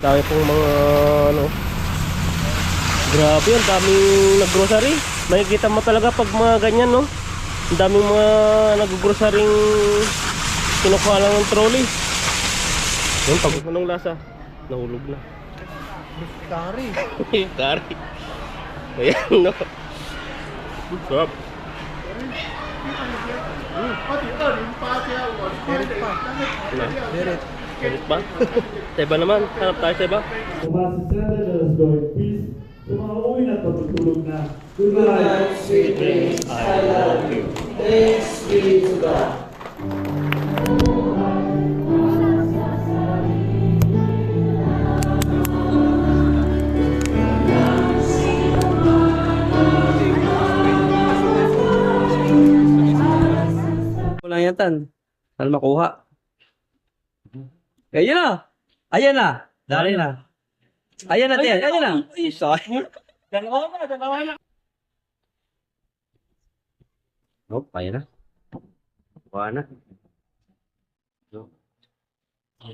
Dami pong mga ano. Grabe, ang daming nag-grocery. Makikita mo talaga pag mga ganyan, no? Ang daming mga nag-grocerying kinukuha lang ng trolley. Yung pag anong lasa, nahulog na. Kari. Kari. Ayan, no? Sarap. Merit pa. Merit. Merit pa? Seba naman, hanap tayo seba. Sumasasada na las going peace. Sa mga uwi na patutulog na. Good night, sweet dreams. I love you. Thanks be to God. Wala yan tan. Saan makuha? Ayan na. Ayan na. Dali na. Ayan na tiyan. Ayan na. Ay, sayang. Dalawa na. Oh, ayan na. Kuha na.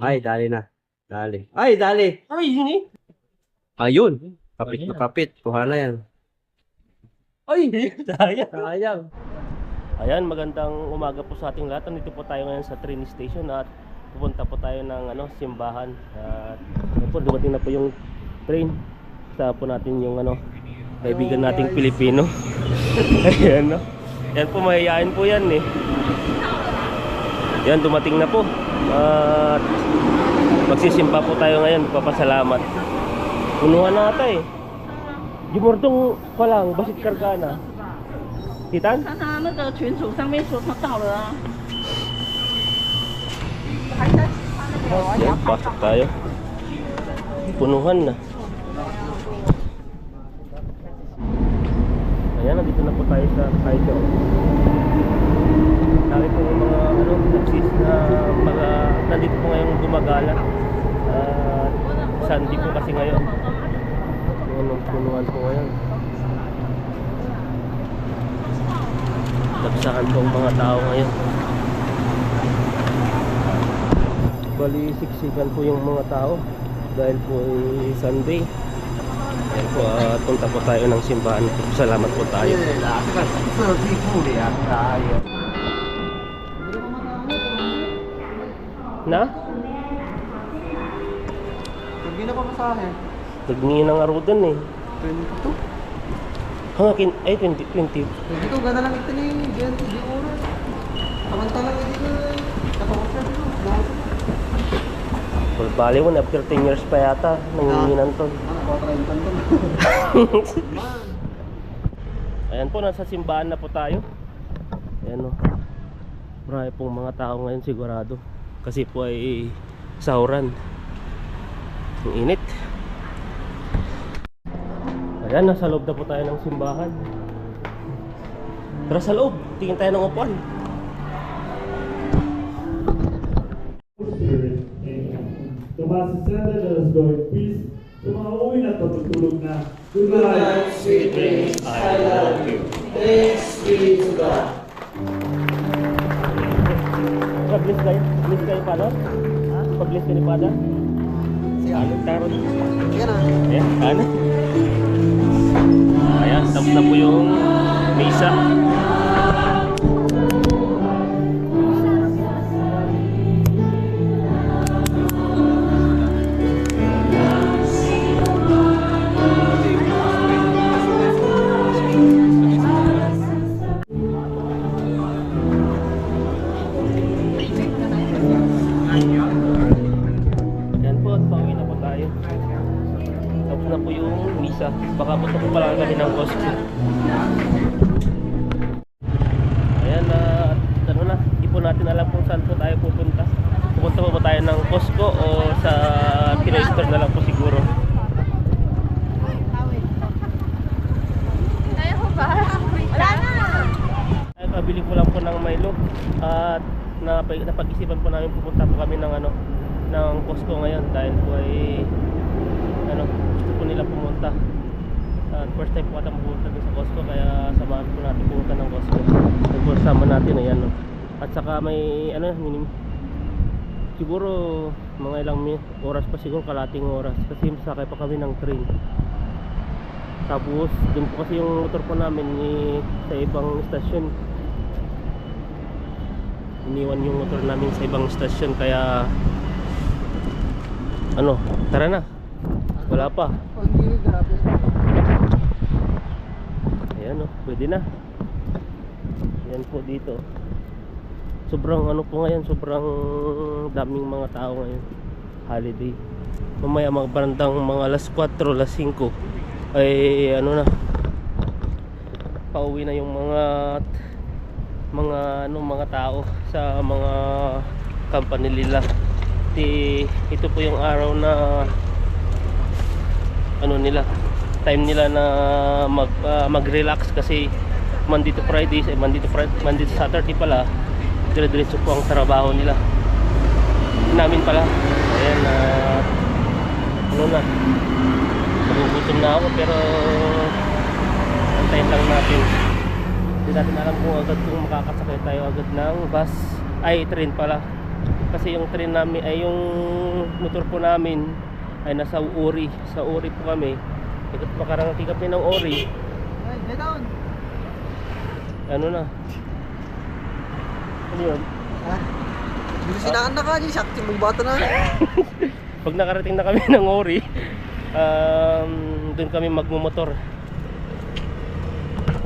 Ay, dali na. Dali. Ay, dali. Ay, yun eh. Ayun. Kapit na kapit. Kuha na yan. Ay, sayang. Sayang. Ayan, magandang umaga po sa ating lahat. Nandito po tayo ngayon sa train station at pupunta po tayo ng simbahan. At po, dumating na po yung train. Sa po natin yung kaibigan nating Pilipino. Ayan, no? Yan po, mahihayin po yan eh. Yan, dumating na po. At magsisimba po tayo ngayon. Papasalamat. Punuhan na ata eh. Jumordong pa lang, basit karga na. Titan? 看他那个群组上面说他到了啊。 Yan, pasok tayo. Punuhan na. Ayan, nandito na po tayo sa Kaijo. Nakita po yung mga taxis na mga nandito po ngayong gumagala. Sunday po kasi ngayon. Punuhan po ngayon. Nagsakan po ang mga tao ngayon. Bali, siksikan po yung mga tao dahil po ay Sunday. Ayan po, punta po tayo ng simbahan. Salamat po tayo. Na? Hindi na pa masahe. Nagningi ng arudan eh. 22. Hangakin, ay 20. Dito, ganda lang ito ni Gen. Hindi oras. Samantalang hindi ko nakapagod dito. Well, bali mo, after 10 years pa yata, nanginginan to. Ayan po, nasa simbahan na po tayo. Ayan o. Marami pong mga tao ngayon sigurado. Kasi po ay sahuran. Ang init. Ayan, nasa loob na po tayo ng simbahan. Tara sa loob, tingin tayo ng upuan. Sumasasada na las going peace. Sa mga uwi na patutulog na. Good night, sweet dreams. I love you. Thanks be to God. Pag-bless kayo? Bless kayo pa, no? Pag-bless kayo ni Pada? Ano? Tarot? Yan na. Ayan, ano? Ayan, tapos na po yung misa. Ayan po, at pauwi na po tayo. Tapos na po yung misa. Baka punta po pala kami ng Costco. Ayan, ano na, hindi po natin alam kung saan po tayo pupunta. Pupunta po ba tayo ng Costco o sa Pinoy Store na lang po siguro. Wala na. Ay, pabili ko lang po ng Milo. At napag-isipan po namin pupunta po kami ng ng Costco ngayon dahil po ay gusto po nila pumunta. First time po ata pumunta dun sa Costco, kaya samahan po natin pumunta ng Costco. Nagpasama natin, ayan, no. At saka may Siguro mga ilang oras pa, siguro kalating oras, kasi sakay pa kami ng train. Tapos dun po kasi yung motor po namin sa ibang stasyon. Iniwan yung motor namin sa ibang stasyon, kaya ano, tara na. Wala pa. Oh, hindi, grabe. Ayan o, pwede na. Ayan po dito. Sobrang ano po ngayon, sobrang daming mga tao ngayon. Holiday. Mamaya bandang mga alas 4, alas 5 ay ano na, pauwi na yung mga tao sa mga company nila. Ito po yung araw na ano nila, time nila na mag-relax, kasi Monday to Friday, Monday to Saturday pala dire-diretso po ang trabaho nila. Namin pala. Ayan, ano na, nagugutom na ako, pero antayin lang natin. Hindi natin alam kung agad kung makakasakay tayo agad ng bus, ay train pala, kasi yung train namin ay yung motor po namin ay nasa Uri. Sa Uri po kami. Ikot makarating kami ng Uri. Ay, get down. Ano na? Ano yun? Ha? Hindi sinaan na ka, yung sakti mong bata na. Pag nakarating na kami ng Uri, doon kami magmumotor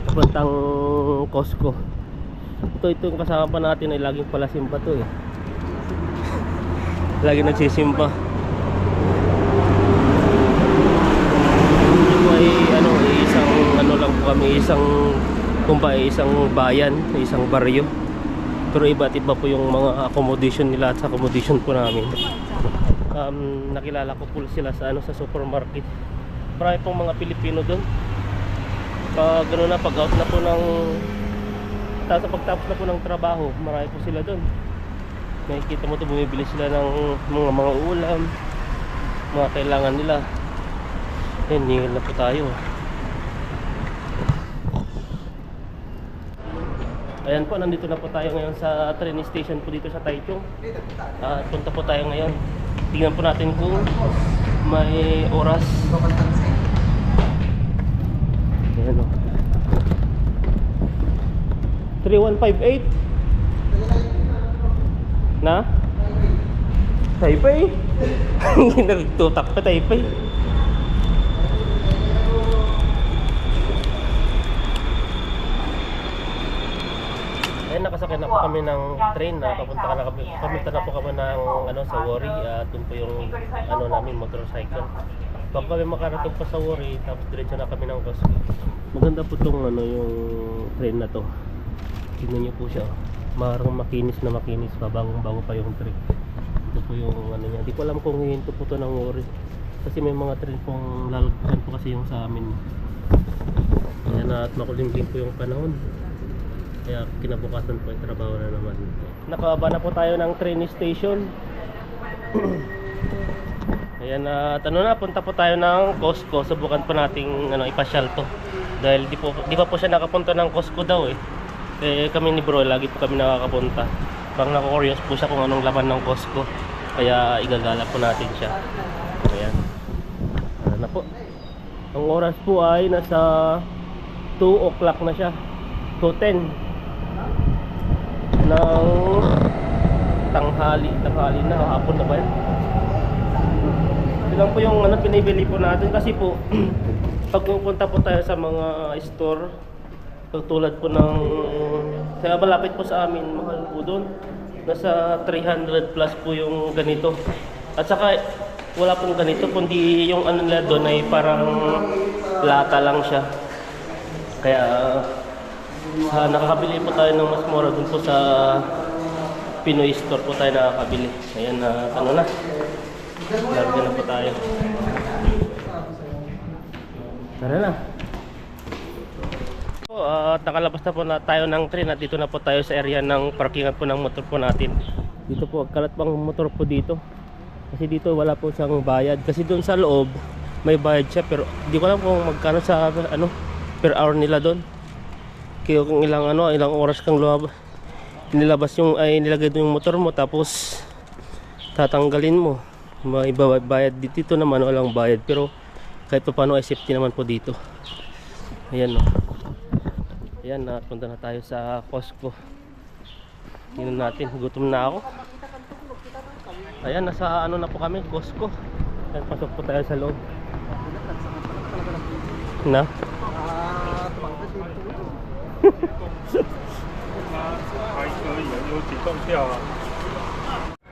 papuntang Costco. Ito yung kasama pa natin ay laging pala simba to eh. Lagi nagsisimba. Ito ay ano, isang ano lang po kami, isang bayan, isang baryo. Pero iba't iba po yung mga accommodation nila at sa accommodation po namin. Nakilala ko po sila sa supermarket. Marami pong mga Pilipino doon. Pag ano na, pag out na po ng pagtapos na po ng trabaho, marami po sila doon. Nakikita mo to, bumibili sila ng mga ulam, mga kailangan nila. Hingal na po tayo. Ayan po, nandito na po tayo ngayon sa train station po dito sa Taichung. Punta po tayo ngayon. Tingnan po natin kung may oras. Ayan o, 3158 na? Taipei? Nagtutak pa Taipei. Ayan, nakasakay na po kami ng train na papunta na po kami ng sa Wori, at doon po yung namin motorcycle. Bago kami makarating pa sa Wori, tapos diretso na kami ng Costco. Maganda po itong yung train na to. Tignan niyo po siya. Marang makinis na makinis pa, bagong-bago pa yung train. Ito po yung niya. Di ko alam kung hihinto po ito ng Wori, kasi may mga train pong lalagyan po kasi yung sa amin. Ayan, at makulimlim po yung panahon. Kaya kinabukasan po ay trabaho na naman. Nakababa na po tayo ng train station. Ayan, at punta po tayo ng Costco. Subukan po nating ipasyal to. Dahil di pa po siya nakapunta ng Costco daw eh. Kami ni bro, lagi po kami nakakapunta. Parang nako-curious po siya kung anong laman ng Costco. Kaya igagala po natin siya. Ayan. Ano na po. Ang oras po ay nasa 2 o'clock na siya. 2:10 ng tanghali na, hapon na ba yan? Ito lang po yung pinibili po natin, kasi po pag pupunta po tayo sa mga store, tulad po ng kaya malapit po sa amin, mahal po doon, nasa 300 plus po yung ganito. At saka wala pong ganito, kundi yung nila doon ay parang lata lang siya. Kaya nakakabili po tayo ng mas mura dun po sa Pinoy store po tayo nakakabili. Ayan, na larga na po tayo. Tara na. At nakalabas na po tayo ng train, at dito na po tayo sa area ng parkingan po ng motor po natin. Dito po, kalat pang motor po dito. Kasi dito wala po siyang bayad. Kasi doon sa loob may bayad siya, pero di ko alam kung magkano sa per hour nila doon. Kaya kung ilang oras kang nilabas nilagay doon yung motor mo, tapos tatanggalin mo. May bayad dito naman, walang bayad, pero kahit pa paano ay safety naman po dito. Ayan, no. Ayan, punta na tayo sa Costco. Tingnan natin, gutom na ako. Ayan, nasa ano na po kami, Costco. Ayan, pasok po tayo sa loob. Na? tumangkad dito. 还可以，有几栋票啊。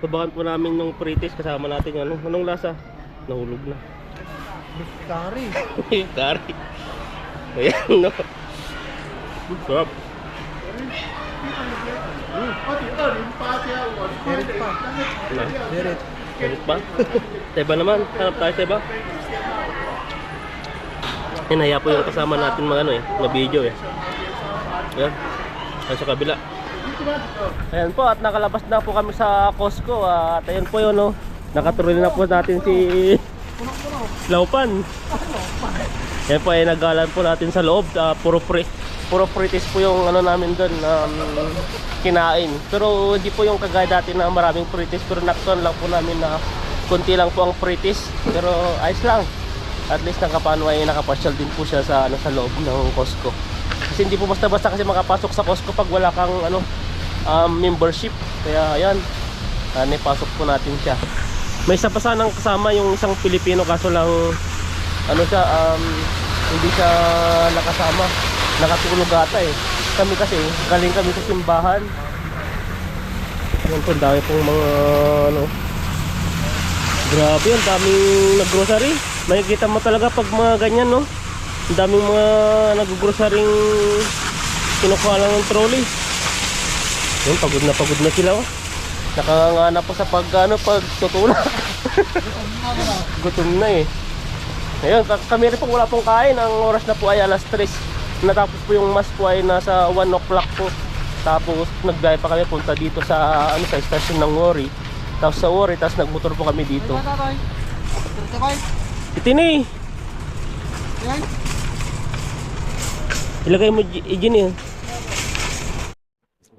Subakan po namin yung pritis, kasama natin yung ano. Anong lasa? Nahulog na. Beef curry. Yung curry. Ayan, no. Sarap. Merit pa. Na? Merit. Merit pa? Seba naman. Hanap tayo seba. Hinaya po yung kasama natin mga ano eh. Mga video eh. Ayan. Ayan sa kabila. Ayan po, at nakalabas na po kami sa Costco. At ayan po yun, no. Nakatuloy na po natin si Laupan. Ayan po, ay nagalan po natin sa loob. Puro pritis po yung ano namin doon, kinain. Pero hindi po yung kagaya dati na maraming pritis. Pero nakton lang po namin na konti lang po ang pritis. Pero ayos lang. At least nakapano ay nakapasyal din po siya sa, ano, sa loob ng Costco. Kasi hindi po basta-basta kasi makapasok sa Costco pag wala kang ano, membership. Kaya ayan, naipasok po natin siya. May isa pa sanang kasama yung isang Pilipino, kaso lang ano siya, hindi siya nakasama, nakatulog ata eh. Kami kasi galing kami sa simbahan. Ayan po, dami pong mga ano, grabe, ang daming nag-grocery. Makikita mo talaga pag mga ganyan, no? Ang daming mga nag-grocerying kinukuha lang ng trolley. Yun, pagod na sila, oh. Nakanganga po sa pagtutulak. Gutom na eh. Ayun, kami rin po wala pong kain. Ang oras na po ay alas 3. Natapos po yung mass po ay nasa 1 o'clock po. Tapos nagbiyahe pa kami punta dito sa ano, sa station ng Wori. Tapos sa Wori, tapos nagmotor po kami dito. Itini! Yan. Ilagay mo Ijin eh.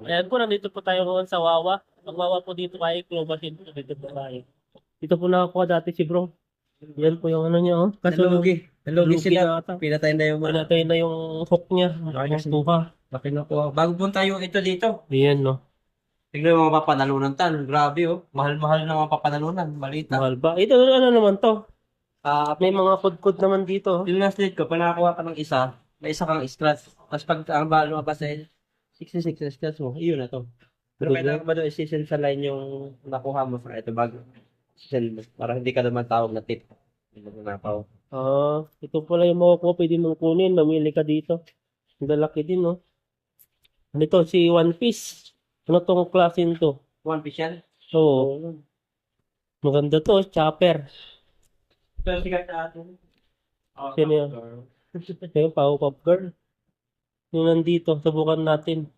Ayan po, nandito po tayo ngayon sa Wawa. Ang Wawa po dito kay Clobasin po dito po tayo. Dito po nakakuha dati si bro. Yan po yung ano niya, oh. Kaso Nalugi sila. ata. Pinatay na yung mga. Pinatay na yung hook niya. Yung tuka. Laki na po. Bago punta yung ito dito. Ayan, no. Tignan yung mga papanalunan tan. Grabe oh. Mahal-mahal na mga papanalunan. Malita. Mahal ba? Ito ano naman to? May mga food naman dito. Yung last date ko, pag nakakuha ka ng isa, may isa kang scratch. Tapos pag ang balo lumabas ay 66 na scratch mo, iyon na to. Pero Good kailangan ba doon i-send sa line yung nakuha mo para ito bago send mo. Para hindi ka naman tawag na tip. Hindi mo napaw. Ito pala yung makukuha. Pwede mong kunin. Mamili ka dito. Ang lalaki din, no? Ano ito? Si One Piece. Ano tong klase nito? One piece yan? Oo. Maganda to. Chopper. Pero sikat na atin. Sino yan? Ayun, Pop Girl. Yung nandito. Subukan natin.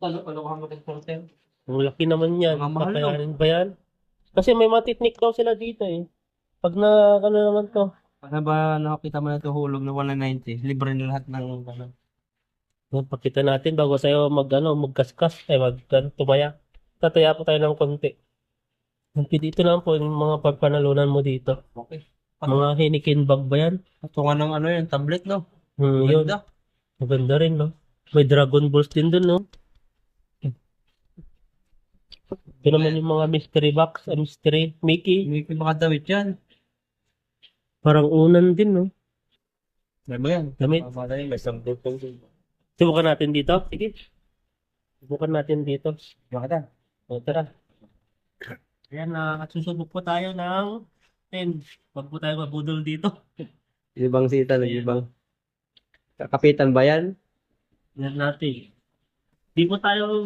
Palukuhan mo ng porter. Ang laki naman yan. Mga mahal, no? Kakayanin ba yan? Kasi may matitnik daw sila dito eh. Pag na, ano naman to. Para ba nakakita mo na ito hulog na 190? Libre na lahat ng ano. Yan, pakita natin bago tayo magkaskas. Tumaya. Tataya po tayo ng konti. Dito lang po yung mga pagpanalunan mo dito. Okay. Mga Heineken bag ba yan? Patungan ng ano yun, tablet no? Yun. Ganda. Maganda rin, no? May Dragon Balls din dun, no? Ito naman yung mga mystery box, mystery Mickey. May baka dawit yan. Parang unan din, no? Ano ba yan? Damit. May sampung pong. Subukan natin dito. Sige. Subukan natin dito. Bakit O, tara. Ayan, at susubok po tayo ng 10. Huwag po tayo mabudol dito. Ibang sita na ibang. Kakapitan ba yan? Ayan natin. Di po tayo,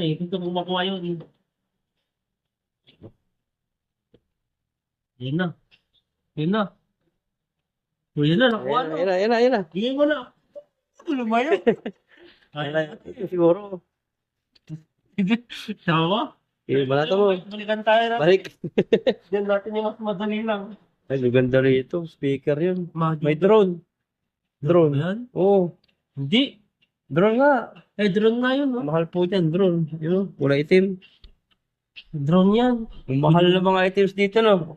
dito po makuha yun. Ayan na. Ayan na. Ayan na, nakuha na. Ayun na. Hingin mo na. Ano ba yun? Siguro. Sama? Iba na to mo. Balikan tayo na. Balik. Diyan natin yung mas madali lang. Ay, maganda rito. Speaker yun. May May drone. Drone. yan? Oo. Hindi. Drone nga. Eh, drone nga yun, no? Mahal po dyan, drone. Yun, kulay itim. Drone yan. Ang mahal na mga items dito, no?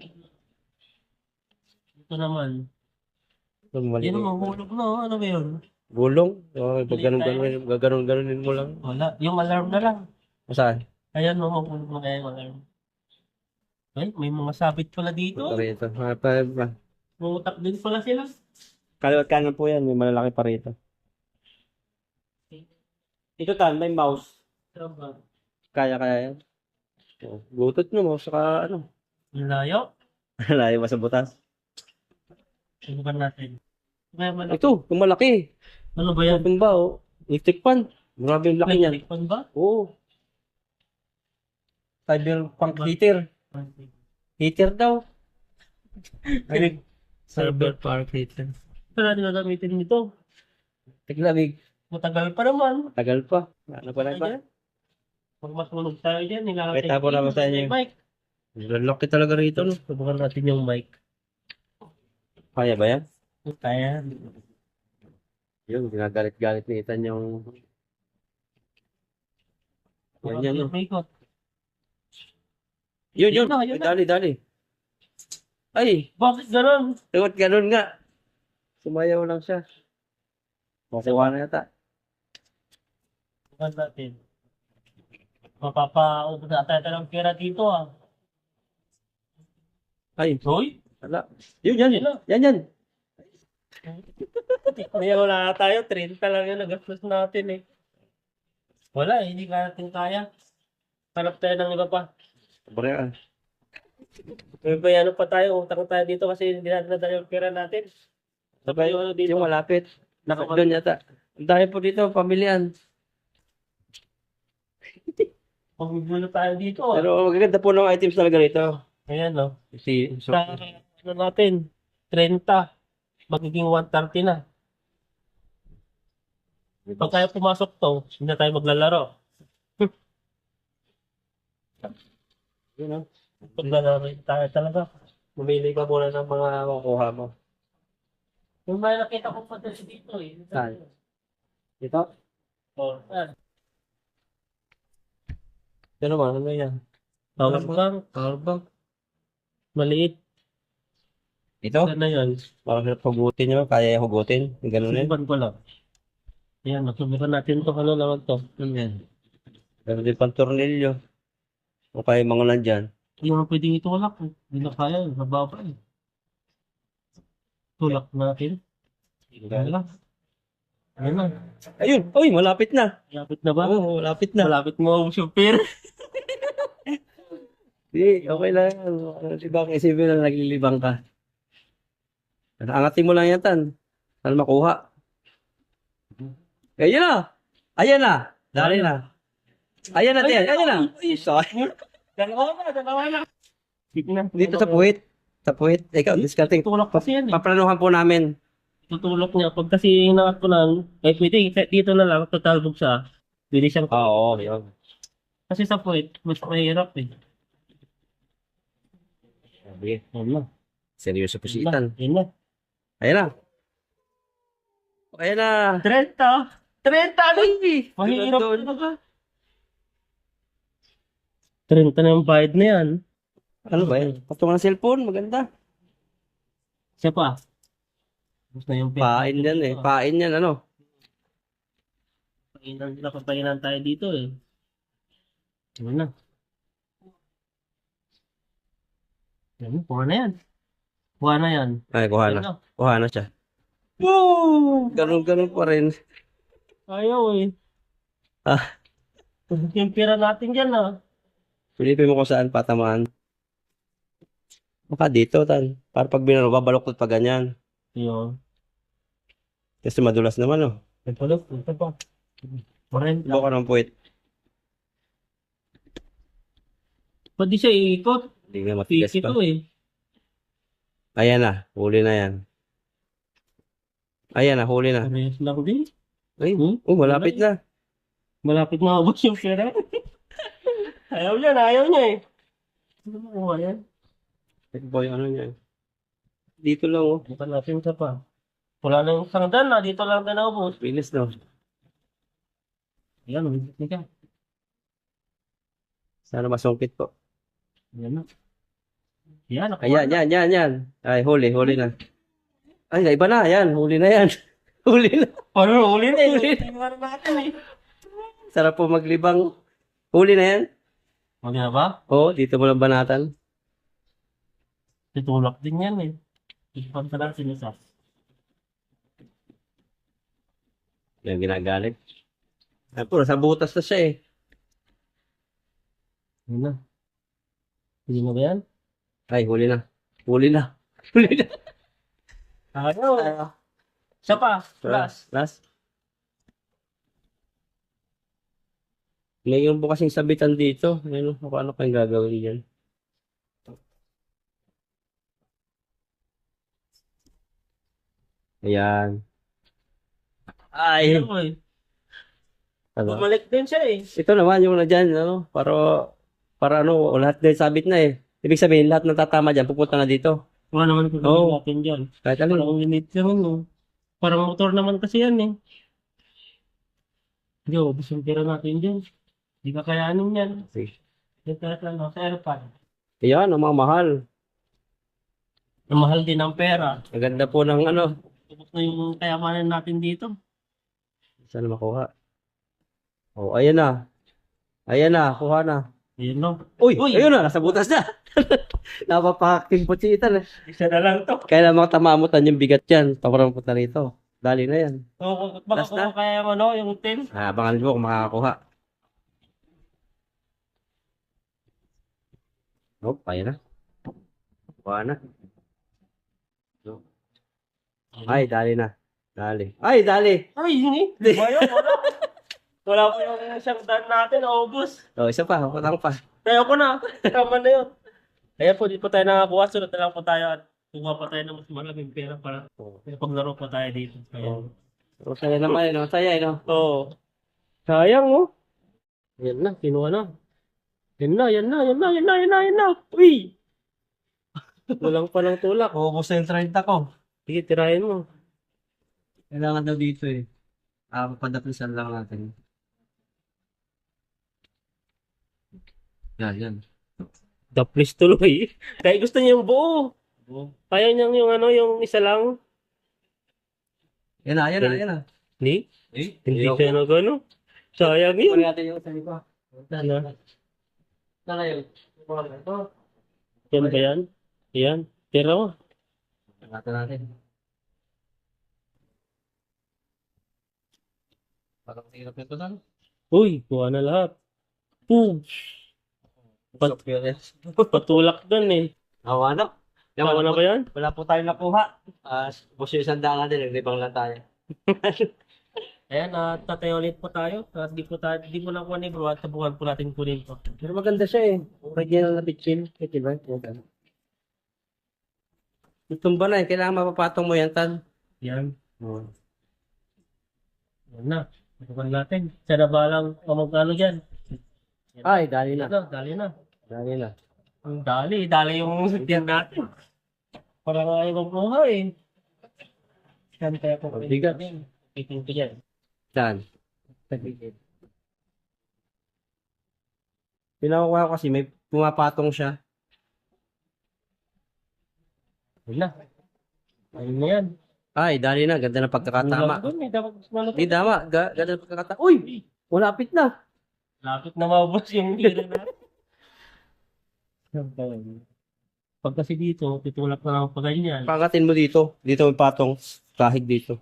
Ito naman. Ang mali. Yan naman, hulog na. Ano ba yun? Gulong. Oh, gaganon-ganonin mo lang. Wala. Yung alarm na lang. Saan? Ayan, mahulog na kaya yung alarm. Ay, may mga sabit pala dito. Parito. Mumutak din pala sila. Kaliwat kanan po yan. May malalaki parito. Ito tan, may mouse. Diba? Kaya yan. Oh, Bluetooth mo, saka ano. Ang layo. Layo ba sa butas? Subukan natin. Kaya malaki. Ito, yung malaki. Ano ba yan? Open ba, oh? Electric fan. Grabe yung laki niyan. Electric fan ba? Oo. Cyberpunk heater. Heater daw. Ay, Server park heater. Saan natin gagamitin nito? taglamig. Matagal pa naman. Tagal pa. Ano pa na ba? Pag masunog tayo dyan, Wait, tapo naman sa inyo. mic. Lalaki talaga rito, no? Subukan natin yung mic. Kaya ba yan? Kaya. Yun, ginagalit-galit ni Ethan yung... Yan, no? Ikot. Yun. Yun na, yun na. Dali. Ay, Bakit ganun? tawad ganun nga. Sumayaw lang siya. Makuha na yata. Subukan natin. Mapapaubos na tayo ng pera dito ah. Ay, Hoy? wala. Yun. Yan. May wala na tayo. 30 lang yung nagastos natin eh. Wala, hindi ka natin kaya. Hanap tayo ng iba pa. Bariya. May bayano pa tayo. Utang tayo dito kasi hindi natin nadala yung pera natin. Sabay, Yung ano dito. yung malapit. Doon yata. Ang dami po dito, pamilyan. Pagbubulo tayo dito ah. Pero magaganda po ng items talaga rito. Ayan no. Si, so, Sa ano natin, 30. Magiging 130 na. Pag tayo pumasok to, hindi na tayo maglalaro. yun, no? Maglalaro tayo talaga. Mamili ka muna ng mga makukuha mo. Yung may nakita ko pa dito eh. Saan? Dito? Oh, saan? Ano ba? Ano yan? Powerbank. Maliit. Ito? Saan na yun? Parang hirap hugutin nyo. Kaya hugutin. Ganun yan. Subukan ko lang. Ayan, subukan natin to. Ano naman to? Ano yan? Pero din pang tornilyo. O kaya mga nandyan. Hindi mo pwedeng itulak. Hindi na kaya. Mababa eh. Tulak natin. Ayan lang. Ayan lang. Ayun! Uy! Malapit na! Malapit na ba? Oo, malapit na. Malapit mo ang super. Di, okay lang. Libang isipin na naglilibang ka. Angatin mo lang yan, Tan. Para makuha. Ayun na! Ayan na! Dali na. Ayan na, Tiyan. Ayan na. Ay, sorry. Dalawa na. Dito sa puwit. Sa puwit. Ikaw, discarding. Tulak kasi yan eh. Paplanuhan po namin. Tutulok niya. Pag kasi hinangat ko lang, eh pwede, dito na lang, tatalbog siya. Pwede siyang, Oo, yun. kasi sa puwit, mas mahirap eh. Sabi, Ayan na. seryoso po si Ayan na. Ethan. Ayan na. Ayan na. Ayan na. 30! 30 lang eh! Mahirap Doon. talaga. 30 na yung bayad na yan. Ano ba yan? Patungan ng cellphone, maganda. Siya pa. Tapos na yung Pain yan eh. Pain yan, ano? Nakapainan tayo dito eh. Ano na? Yan, kuha na yan. Kuha na yan. Ay, kuha Yan na. na. Kuha na siya. Boom! Ganun pa rin. Ayaw eh. Ah. Yung pira natin dyan ah. Pilipin mo kung saan patamaan. Baka dito, Tan. Para pag binaro, babaloktot pa ganyan. Yun. Kasi madulas naman, oh. Ito pa. Marin. Buka ng puwit. Pwede siya iikot. Hindi nga matigas Piki pa. to eh. Ayan na. Huli na yan. Ayan na. Huli na. Parehas lang din. Ay, malapit na. Malapit na ubos yung pera. Ayaw niya eh. Ano mo yan? Ito po yung ano niya. Dito lang, oh. Bukan natin sa pa. Wala na yung sangdan na. Dito lang tayo naubos. Bilis, no? Ayan, umigot na ka. Sana masungkit po. Yan na. Yan, ako. Yan. Ay, huli na. Ay, iba na, yan. Huli na yan. Huli na. Paano huli na Huli. Tingnan natin eh. Sarap po maglibang. Huli na yan. Huli na ba? Oo, dito mo lang banatan. Tutulak din yan eh. Ipag ka lang sinusas. Yan ginagalit. Ay, puro, sa butas na siya eh. Yan na. Hindi mo ba yan? Ay, huli na. Huli na. Huli na. Ayaw. Isa pa. Last. Last. Ngayon po kasing sabitan dito. Ngayon, paano kayong gagawin dyan? Ayan. Ay. Ayaw eh. Ano? Bumalik din siya eh. Ito naman yung na dyan, ano, para ano, lahat din sabit na eh. Ibig sabihin, lahat ng tatama dyan, pupunta na dito. Wala naman kung Oo. natin dyan. Kahit alin. Parang limit lang no. Parang motor naman kasi yan eh. Hindi, ubus yung pera natin dyan. Hindi kakayanin yan. Sige. Yan talaga no, sa airpad. Ayan, ang mga mahal. Ang mahal din ang pera. Ang ganda po ng ano. Ubus na yung kayamanan natin dito. Saan makuha? Oh, ayan na. Ayan na, kuha na. Yun no. Uy, Uy! ayun na, nasa butas na. Napapaking putsitan eh. Isa na lang to. Kailan mga tamamutan yung bigat yan, paparang punta rito. Dali na yan. So, baka Last na? kung kaya yung ano, yung 10. Abangan mo kung makakakuha. Oh, ayan na. Kuha na. So. Ay, dali na. Dali. Ay, dali. Ay, hindi. Di ba yun? Wala. Wala pa yung isang daan natin, naubos. Oh, isa pa, patang pa. Kaya ko na. Tama na yun. Ayan po, di po tayo nakakuha. Sunod na lang po tayo at kuha pa tayo ng mas maraming pera para paglaro pa tayo dito. Ayan. Oh, saya naman, no? Saya, no? Oo. Sayang, oh. Yan na, kinuha na. Yan na. Uy! Walang pa ng tulak. Ubus na yung 30 ko. Sige, tirahin mo. Kailangan daw dito eh. Papadapisan lang natin. Yan. The place tuloy. Kaya gusto niya yung buo. Kaya niya yung ano, yung isa lang. Yan na. Hindi? Eh? Hindi siya na gano'n. Sayang yun. natin yung sabi ko. Ano? Sana yun. Yan ba yan? Yan. Tira mo. Natin natin. Parang hirap nito na. Uy, kuha na lahat. Boom! Patulak dun eh. Awa na. Tawa na ba yan? Wala po tayong nakuha. Bus yung isang daan natin. Naglibang lang tayo. Ayan, tatay ulit po tayo. At di po na kuha ni bro at tabuhan po natin kunin po. Pero maganda siya eh. Original na pitchin. Pitchin ba? Itumba na eh. Kailangan mapapatong mo yan, Tan. Yan. Yan na. Tabuhan natin. Sana ba lang magkano dyan? Ay, dali na. Dali na. Dali na. Dali yung sakyan natin. Parang ayaw kong kuha eh. Yan kaya po. Bigat. Piting ko yan. Saan? Pinakuha ko kasi may pumapatong siya. Ayun na. Ayun na yan. Ay, dali na. Ganda ng pagkakatama. Doon eh, dapat malapit. Hindi tama. Ganda ng pagkakatama. Uy! Malapit na. Lapit na maubos yung hila natin. Pag kasi dito, titulak na lang pa ganyan. Pangatin mo dito. Dito may patong. Kahig dito.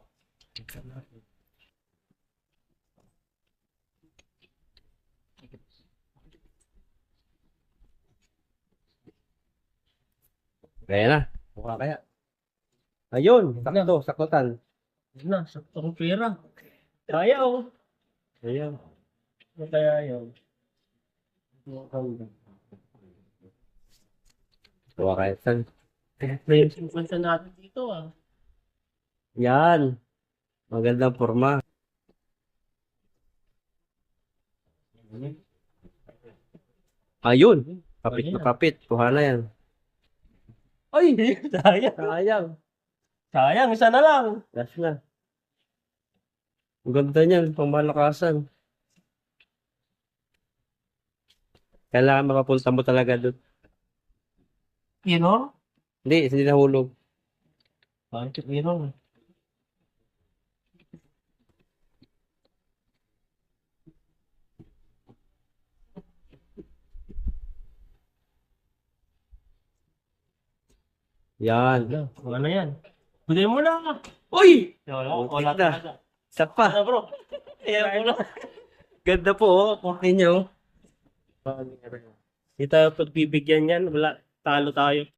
Kaya na. Mukha kaya. Ayun. Sakto. Saktotan. Ayun na, saktong pera. Kaya oh. Ayan. Ano kaya yun? Mukha kaya. San? May 50 natin dito ah. Yan. Magandang forma. Ayun. Kapit na kapit. Kuha na yan. Ay, sayang. Sayang. Sayang, isa na lang. Last na. Ang ganda niyan. Pangmalakasan. Kailangan mapapunta mo talaga doon. Inor? Hindi nahulog. Ah, inor. Yan. Ano yan? Bigay mo na. Uy! Wala Putik na. talaga. Isa pa. Ano bro? Ayan mo na. Ganda po, oh. Kurti nyo. Hindi tayo pagbibigyan yan. Wala. Talo tayo.